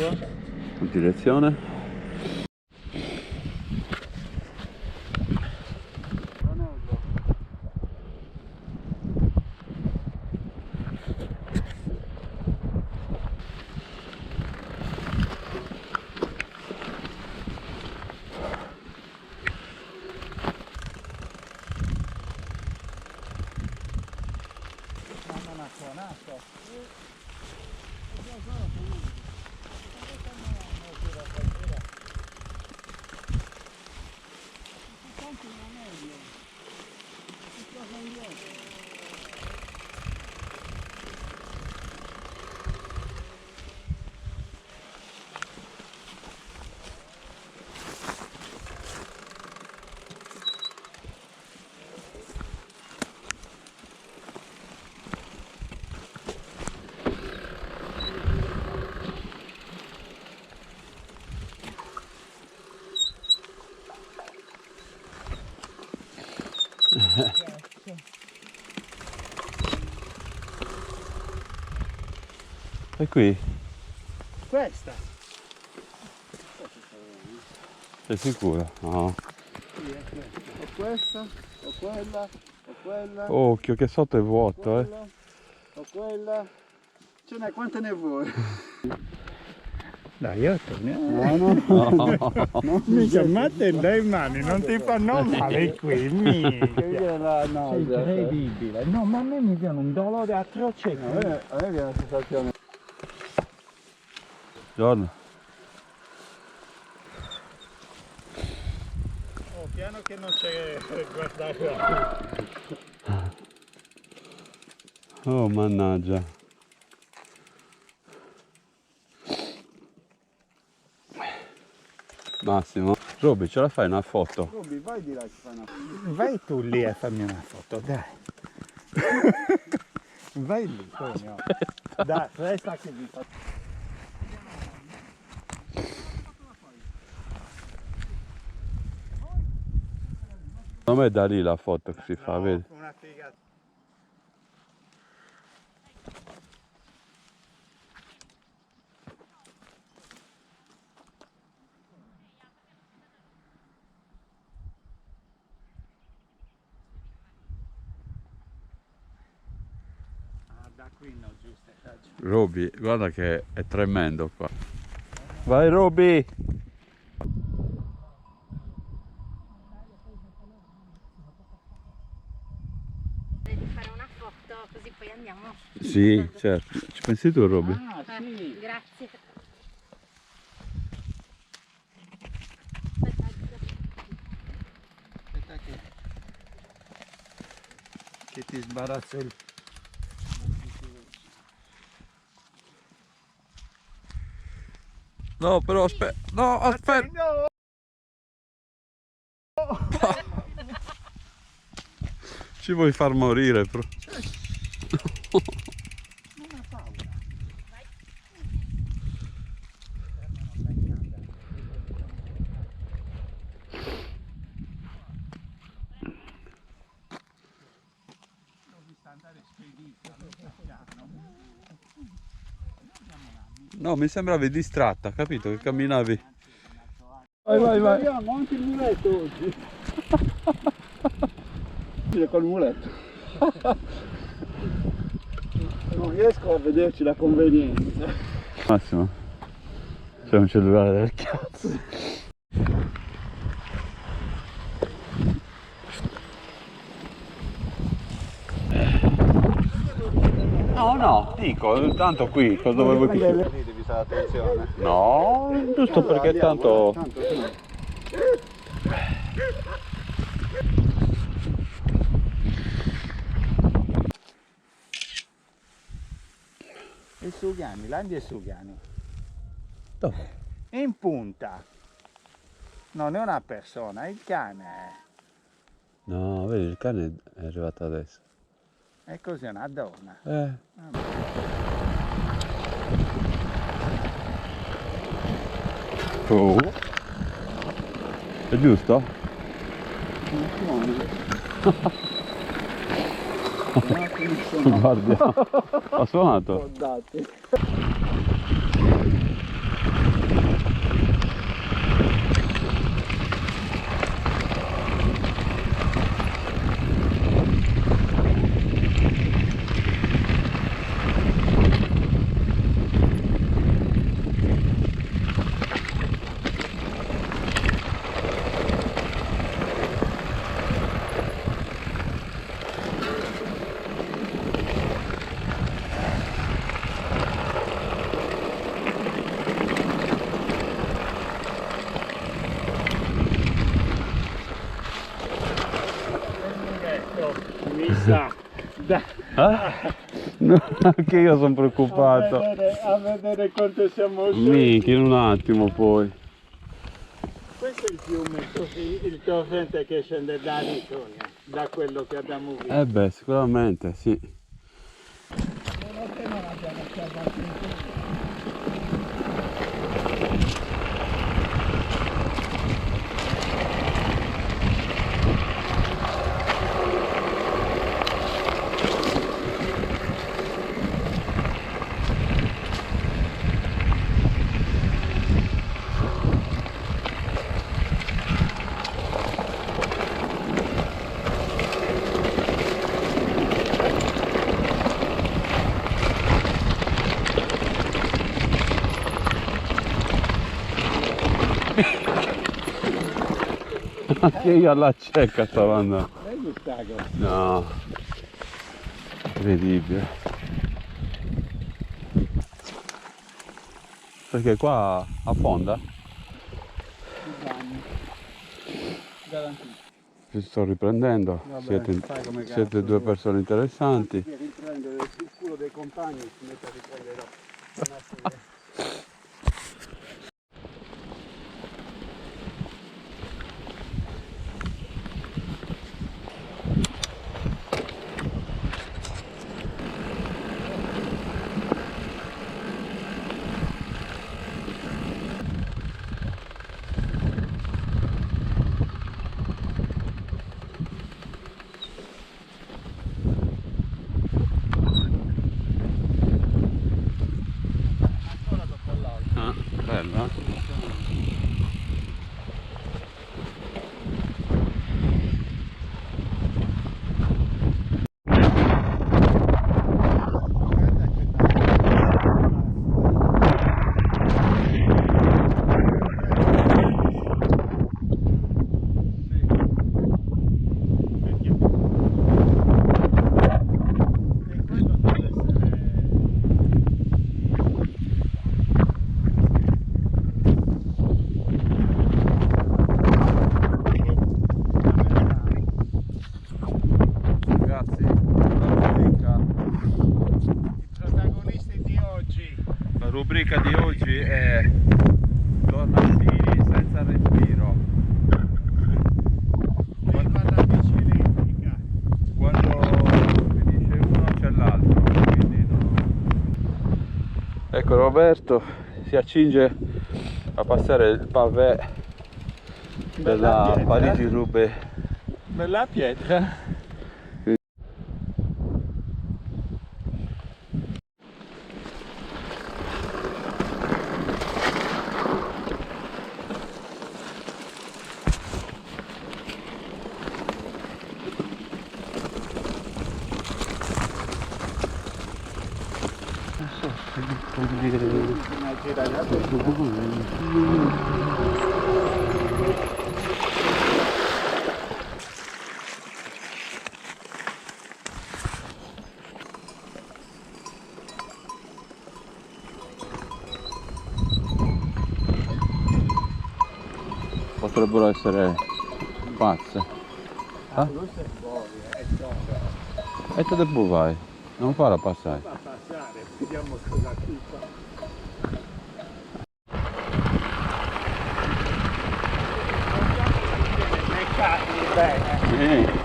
in direzione. E qui? Questa? Sei sicuro? No. Sì, è questa. O questa, o quella, o quella. Oh, occhio che sotto è vuoto, quella, o quella. Ce n'è quante ne vuoi? Dai, io torniamo. No. Mica matte le mani, non ti fanno male qui, mica. Sei incredibile. No, ma a me mi viene un dolore atroce. A me viene la sensazione. Giorno. Oh, piano che non c'è guardare. Oh, mannaggia. Massimo. Roby, ce la fai una foto? Roby, vai di là che fai una foto. Vai tu lì a farmi una foto, dai. Vai lì, Tonio. Dai, resta che vi faccio. Secondo me è da lì la foto che si fa, vedi? Una figata. Da qui no, giusto. Roby, guarda che è tremendo qua. Vai Roby! Di fare una foto così poi andiamo. Sì, certo. Ci pensi tu Roby? Ah, sì. Grazie. Aspetta che ti sbarazzo il... No, però aspetta. No, aspetta. No! Ci vuoi far morire, però. Non ha paura. No, mi sembravi distratta, capito? Che camminavi. Vai. Abbiamo anche il muletto oggi. Col muletto. Non riesco a vederci la convenienza. Massimo, c'è un cellulare del cazzo. No, dico, tanto qui, cosa dovevo qui? Devi stare attenzione. No, giusto perché tanto... Il Sugani, l'Andy e Sugani. Dove? In punta. Non è una persona, è il cane. No, vedi, il cane è arrivato adesso. È così, una donna. Oh. È giusto? Guarda, ha suonato. Dati. sa. No, anche io sono preoccupato. A vedere quanto siamo usciti. Minchia, in un attimo poi. Questo è il fiume, così, il torrente che scende da Anitolia, da quello che abbiamo visto. Eh beh, sicuramente, sì. Meno che non abbiamo salvato in tutto. Anche io alla cieca stavo andando. Vedi sta cosa? No, incredibile. Perché qua affonda? Garantito. Ci sto riprendendo. Vabbè, Siete, fai come cazzo siete due vuoi. persone interessanti. Anche riprendere il culo dei compagni, si mette a riprendere. Ah, bella. Ragazzi, la rubrica di oggi è tornantini senza respiro. Quando finisce uno c'è l'altro. Quindi ecco Roberto si accinge a passare il pavé della pietra. Parigi-Roubaix. Bella pietra. Potrebbero essere pazze. Ah? E te dove vai? Non farla passare. Fa passare, vediamo cosa ti fa. Beccati bene.